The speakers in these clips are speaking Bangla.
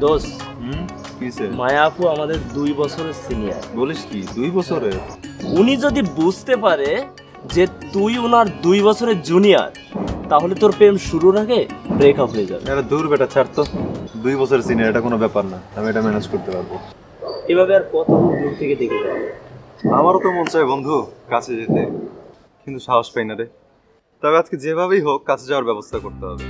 দোস্ত কিসে? মায়া আপু আমাদের 2 বছরের সিনিয়র। বলিস কি 2 বছরের? উনি যদি বুঝতে পারে যে তুই ওনার 2 বছরের জুনিয়র, তাহলে তোর প্রেম শুরুর আগে ব্রেকআপ হয়ে যাবে। আরে দূর বেটা, ছাড় তো। 2 বছরের সিনিয়র, এটা কোনো ব্যাপার না, আমি এটা ম্যানেজ করতে পারবো। এভাবে আর কত দূর থেকে দেখে যাবে। আমারও তো মন চায় বন্ধু কাছে যেতে, কিন্তু সাহস পাই না রে। তবে আজকে যেভাবেই হোক কাছে যাওয়ার ব্যবস্থা করতে হবে।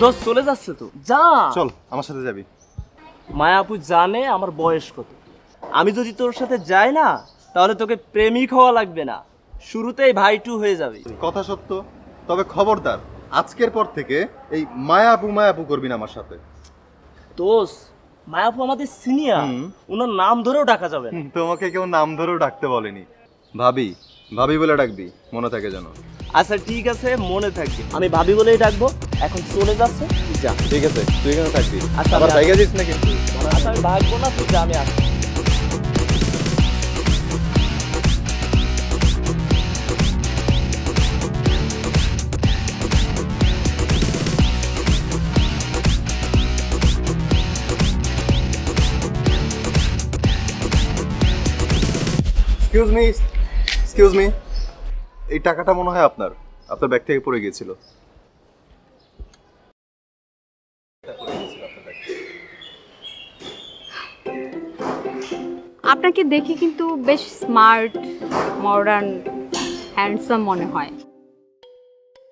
দোস্ত চলে যাচ্ছে তো, যা। চল আমার সাথে যাবি। মায়া আপু জানে আমার বয়স কত। আমি যদি তোর সাথে যাই না, তাহলে তোকে প্রেমিক হওয়া লাগবে না, শুরুতেই ভাই টু হয়ে যাবে। কথা সত্য, তবে খবরদার আজকের পর থেকে এই মায়াপু করবি না আমার সাথে। দোস্ত মায়া আপু আমাদের সিনিয়র, ওনার নাম ধরেও ডাকা যাবে না। তোমাকে কেউ নাম ধরেও ডাকতে বলেনি। ভাবি ভাবি বলে ডাকবি, মনে থাকে যেন। আচ্ছা ঠিক আছে, মনে থাকবে, আমি ভাবি বলেই ডাকবো। এখন চলে যাচ্ছে, যা। ঠিক আছে, তুই এখানে থাকবি। আচ্ছা, আবার জায়গা দিস না কিন্তু। আচ্ছা আমি ভাগবো না, তুই যা, আমি আসছি। এক্সকিউজ মি, এই টাকাটা মনে হয় আপনার ব্যাগ থেকে পড়ে গিয়েছিল। আপনাকে দেখে কিন্তু বেশ স্মার্ট, মডার্ন, হ্যান্ডসাম মনে হয়,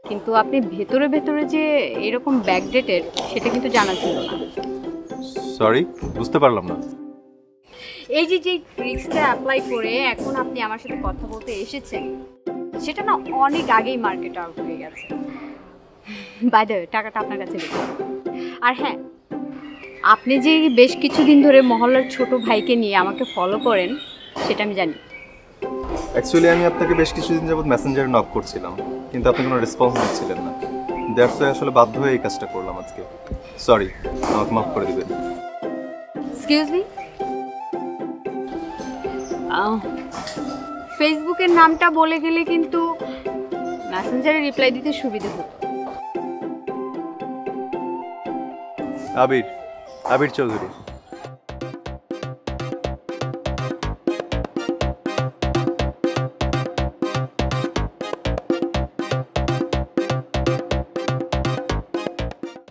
কিন্তু আপনি ভেতরে ভেতরে যে এরকম ব্যাকডেটেড সেটা কিন্তু জানা ছিল না। সরি, বুঝতে পারলাম না। এই যে ট্রিক্সটা অ্যাপ্লাই করে এখন আপনি আমার সাথে কথা বলতে এসেছেন, সেটা না অনেক আগেই মার্কেট আউট হয়ে গেছে। বাই দ্য ওয়ে, টাকাটা আপনার কাছে রেখে। আর হ্যাঁ, আপনি যে বেশ কিছুদিন ধরে মহল্লার ছোট ভাইকে নিয়ে আমাকে ফলো করেন, সেটা আমি জানি। অ্যাকচুয়ালি আমি আপনাকে বেশ কিছুদিন যাবত মেসেঞ্জারে নক করছিলাম, কিন্তু আপনি কোনো রেসপন্স দিচ্ছিলেন না। দ্যাটস ওয়াই আসলে বাধ্য হয়ে এই কাজটা করলাম আজকে। সরি, আমাকে মাফ করে দিবেন। এক্সকিউজ মি, ফেসবুকের নামটা বলে গেলে কিন্তু মেসেঞ্জারে রিপ্লাই দিতে সুবিধা হতো। আবির চৌধুরী।